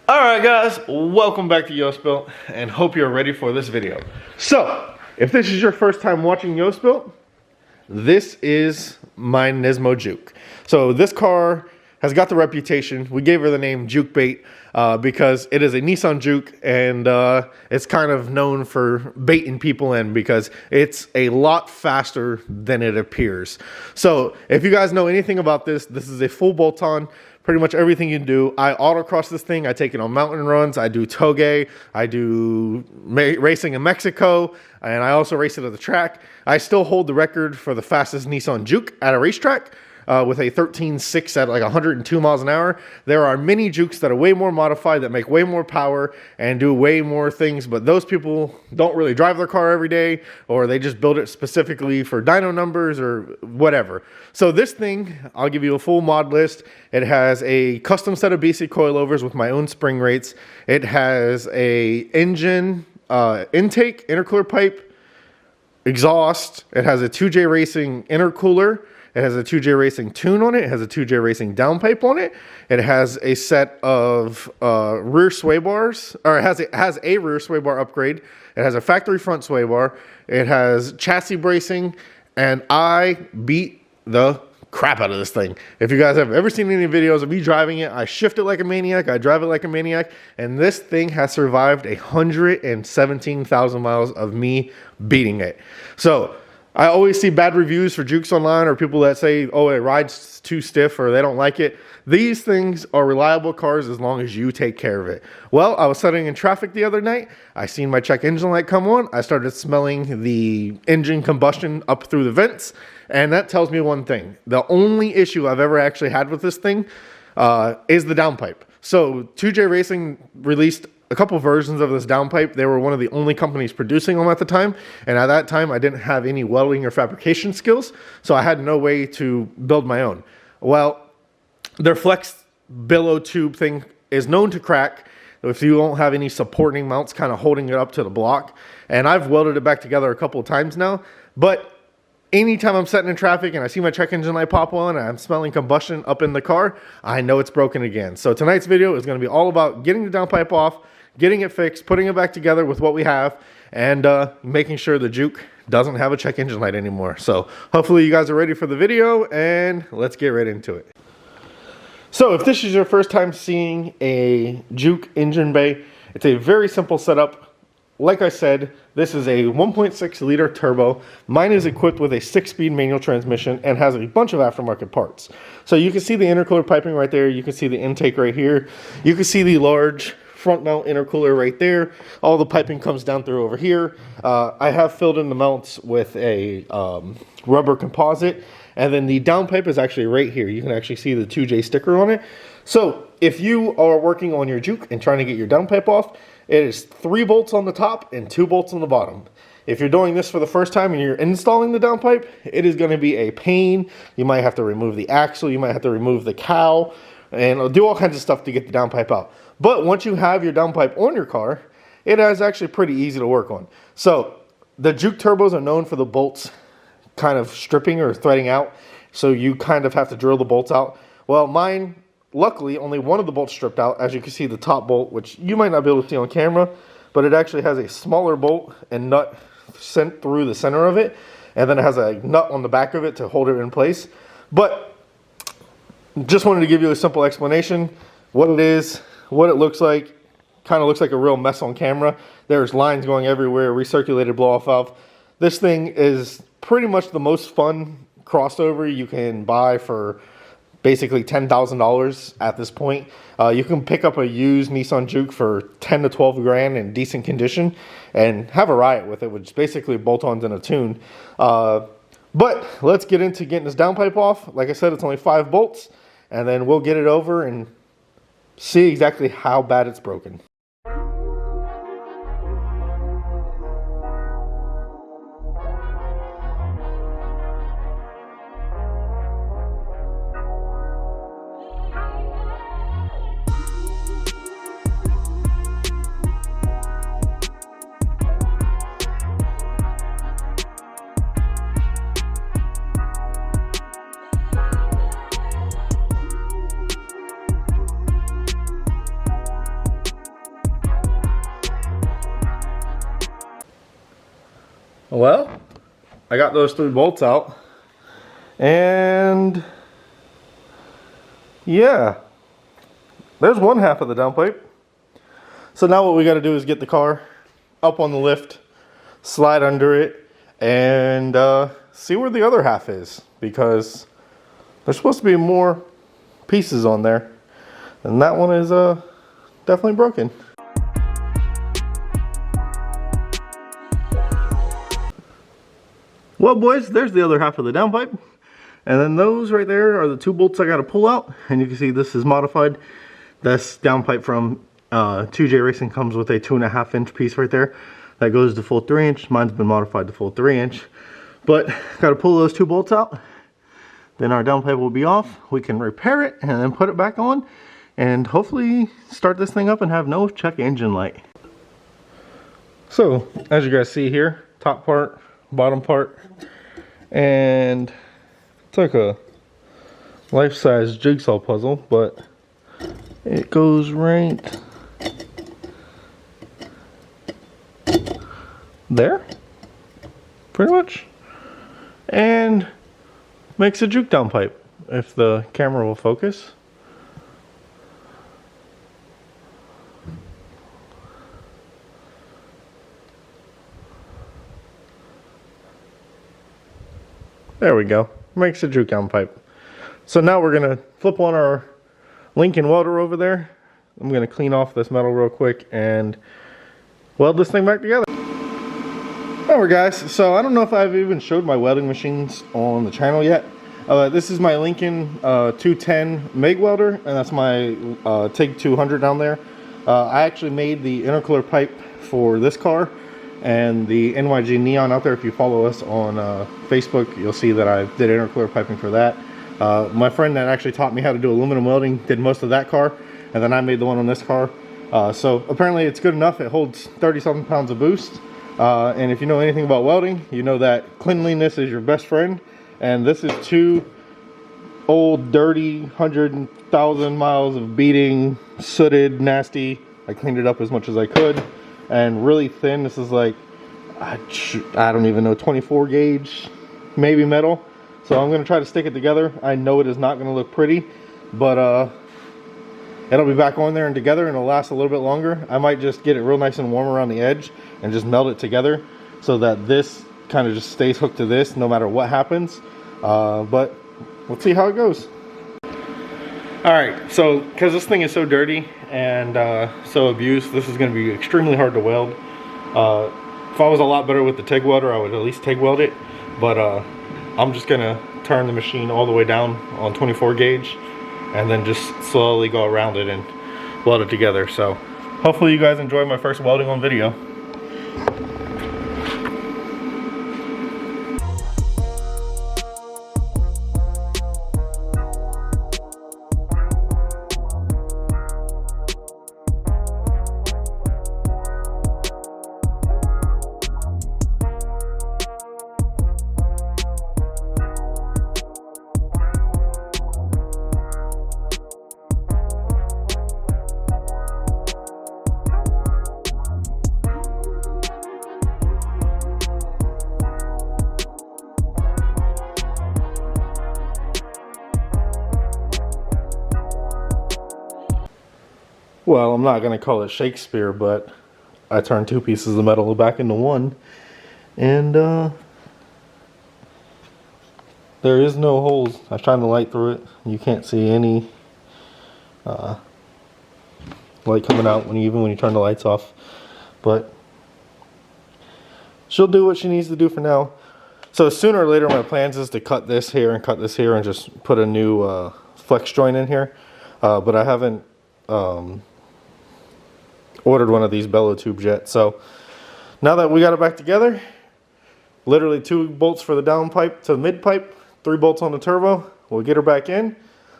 Alright guys, welcome back to YoSpilt and hope you're ready for this video. So, if this is your first time watching YoSpilt, this is my Nismo Juke. So this car has got the reputation, we gave her the name Jukebait because it is a Nissan Juke and it's kind of known for baiting people in because it's a lot faster than it appears. So if you guys know anything about this, this is a full bolt-on. Pretty much everything you can do. I autocross this thing. I take it on mountain runs. I do toge. I do racing in Mexico. And I also race it at the track. I still hold the record for the fastest Nissan Juke at a racetrack with a 13.6 at like 102 miles an hour. There are many Jukes that are way more modified, that make way more power and do way more things. But those people don't really drive their car every day, or they just build it specifically for dyno numbers or whatever. So this thing, I'll give you a full mod list. It has a custom set of BC coilovers with my own spring rates. It has a engine intake, intercooler pipe, exhaust. It has a 2J Racing intercooler. It has a 2J Racing tune on it. It has a 2J Racing downpipe on it. It has a set of rear sway bars, or it has a rear sway bar upgrade. It has a factory front sway bar. It has chassis bracing, and I beat the crap out of this thing. If you guys have ever seen any videos of me driving it, I shift it like a maniac, I drive it like a maniac, and this thing has survived 117,000 miles of me beating it. So I always see bad reviews for Jukes online, or people that say, oh, it rides too stiff, or they don't like it. These things are reliable cars as long as you take care of it. Well, I was sitting in traffic the other night. I seen my check engine light come on. I started smelling the engine combustion up through the vents. And that tells me one thing. The only issue I've ever actually had with this thing is the downpipe. So 2J Racing released a couple versions of this downpipe. They were one of the only companies producing them at the time. And at that time, I didn't have any welding or fabrication skills. So I had no way to build my own. Well, their flex billow tube thing is known to crack if you don't have any supporting mounts kind of holding it up to the block. And I've welded it back together a couple of times now. But anytime I'm sitting in traffic and I see my check engine light pop on and I'm smelling combustion up in the car, I know it's broken again. So tonight's video is going to be all about getting the downpipe off, getting it fixed, putting it back together with what we have, and making sure the Juke doesn't have a check engine light anymore. So hopefully you guys are ready for the video, and let's get right into it. So if this is your first time seeing a Juke engine bay, it's a very simple setup. Like I said, this is a 1.6 liter turbo. Mine is equipped with a 6-speed manual transmission and has a bunch of aftermarket parts. So you can see the intercooler piping right there. You can see the intake right here. You can see the large front mount intercooler right there. All the piping comes down through over here. I have filled in the mounts with a rubber composite. And then the downpipe is actually right here. You can actually see the 2J sticker on it. So if you are working on your Juke and trying to get your downpipe off, it is 3 bolts on the top and 2 bolts on the bottom. If you're doing this for the first time and you're installing the downpipe, it is going to be a pain. You might have to remove the axle, you might have to remove the cowl, and do all kinds of stuff to get the downpipe out. But once you have your downpipe on your car, it is actually pretty easy to work on. So the Juke turbos are known for the bolts kind of stripping or threading out, so you kind of have to drill the bolts out. Well, mine, luckily, only one of the bolts stripped out. As you can see, the top bolt, which you might not be able to see on camera, but it actually has a smaller bolt and nut sent through the center of it, and then it has a nut on the back of it to hold it in place. But just wanted to give you a simple explanation, what it is, what it looks like. Kind of looks like a real mess on camera. There's lines going everywhere, recirculated blow-off valve. This thing is pretty much the most fun crossover you can buy for basically $10,000 at this point. You can pick up a used Nissan Juke for 10 to 12 grand in decent condition and have a riot with it, which is basically bolt-ons and a tune. But let's get into getting this downpipe off. Like I said, it's only 5 bolts, and then we'll get it over and see exactly how bad it's broken. Well, I got those 3 bolts out, and yeah, there's one half of the downpipe. So now what we got to do is get the car up on the lift, slide under it, and see where the other half is, because there's supposed to be more pieces on there, and that one is definitely broken. Well, boys, there's the other half of the downpipe, and then those right there are the 2 bolts I got to pull out. And you can see this is modified. This downpipe from 2J Racing comes with a 2.5 inch piece right there that goes to full 3 inch. Mine's been modified to full 3 inch, but got to pull those 2 bolts out. Then our downpipe will be off. We can repair it and then put it back on, and hopefully start this thing up and have no check engine light. So as you guys see here, top part, bottom part, and it's like a life-size jigsaw puzzle, but it goes right there, pretty much, and makes a juke downpipe, if the camera will focus. There we go. Makes a juke downpipe. So now we're gonna flip on our Lincoln welder over there. I'm gonna clean off this metal real quick and weld this thing back together. Alright guys, so I don't know if I've even showed my welding machines on the channel yet. This is my Lincoln 210 MIG welder, and that's my TIG 200 down there. I actually made the intercooler pipe for this car and the NYG Neon out there. If you follow us on Facebook, you'll see that I did intercooler piping for that. My friend that actually taught me how to do aluminum welding did most of that car, and then I made the one on this car. So apparently it's good enough. It holds 30-something pounds of boost. And if you know anything about welding, you know that cleanliness is your best friend. And this is 2 old, dirty, 100,000 miles of beating, sooted, nasty. I cleaned it up as much as I could. And really thin. This is like, I don't even know, 24 gauge, maybe metal. So I'm going to try to stick it together. I know it is not going to look pretty, but it'll be back on there and together, and it'll last a little bit longer. I might just get it real nice and warm around the edge and just melt it together so that this kind of just stays hooked to this no matter what happens. But let's see how it goes. Alright, so because this thing is so dirty and so abused, this is going to be extremely hard to weld. If I was a lot better with the TIG welder, I would at least TIG weld it. But I'm just going to turn the machine all the way down on 24 gauge and then just slowly go around it and weld it together. So hopefully you guys enjoy my first welding on video. Well, I'm not going to call it Shakespeare, but I turned 2 pieces of metal back into one. And there is no holes. I shined the light through it. You can't see any light coming out even when you turn the lights off. But she'll do what she needs to do for now. So sooner or later my plans is to cut this here and just put a new flex joint in here. But I haven't ordered one of these bellow tubes yet. So now that we got it back together, literally 2 bolts for the down pipe to the mid pipe, 3 bolts on the turbo. We'll get her back in,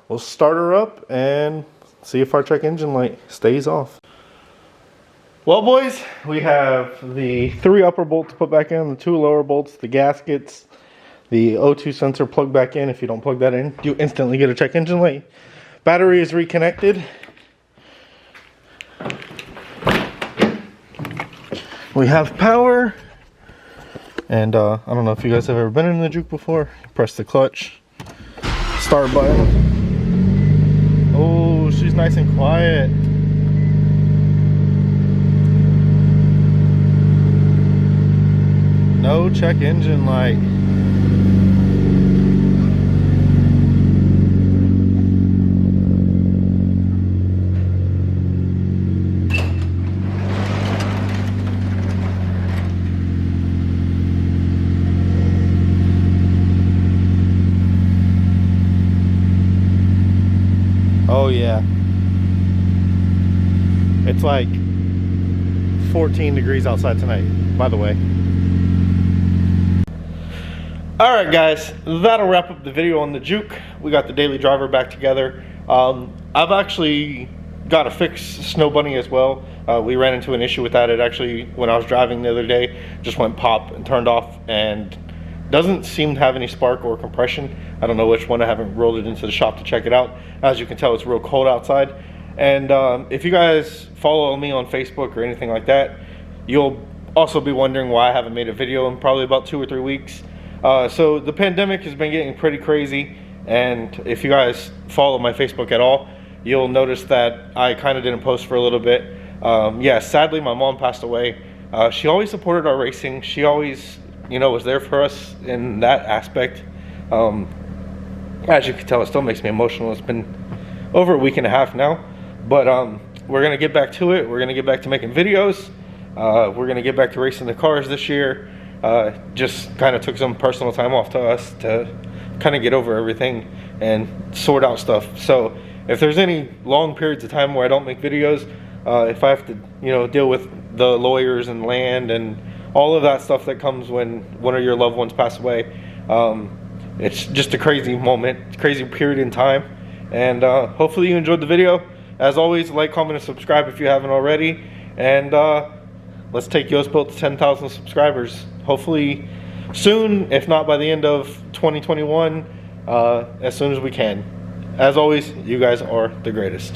we'll start her up and see if our check engine light stays off. Well boys, we have the 3 upper bolts put back in, the 2 lower bolts, the gaskets, the O2 sensor plugged back in. If you don't plug that in, you instantly get a check engine light. Battery is reconnected. We have power. And I don't know if you guys have ever been in the Juke before. Press the clutch, start button. Oh, she's nice and quiet. No check engine light. Oh yeah. It's like 14 degrees outside tonight, by the way. Alright guys, that'll wrap up the video on the Juke. We got the daily driver back together. I've actually got to fix Snow Bunny as well. We ran into an issue with that. It actually, when I was driving the other day, just went pop and turned off and doesn't seem to have any spark or compression. I don't know which one. I haven't rolled it into the shop to check it out. As you can tell, it's real cold outside. And if you guys follow me on Facebook or anything like that, you'll also be wondering why I haven't made a video in probably about 2 or 3 weeks. So the pandemic has been getting pretty crazy, and if you guys follow my Facebook at all, you'll notice that I kind of didn't post for a little bit. Yeah, sadly my mom passed away. She always supported our racing. She always, you know, was there for us in that aspect. As you can tell, it still makes me emotional. It's been over a week and a half now, but we're gonna get back to it. We're gonna get back to making videos. We're gonna get back to racing the cars this year. Just kind of took some personal time off to us to kind of get over everything and sort out stuff. So if there's any long periods of time where I don't make videos, if I have to, you know, deal with the lawyers and land and all of that stuff that comes when one of your loved ones pass away, it's just a crazy moment, crazy period in time. And hopefully you enjoyed the video. As always, like, comment, and subscribe if you haven't already. And let's take Jukebait to 10,000 subscribers. Hopefully soon, if not by the end of 2021, as soon as we can. As always, you guys are the greatest.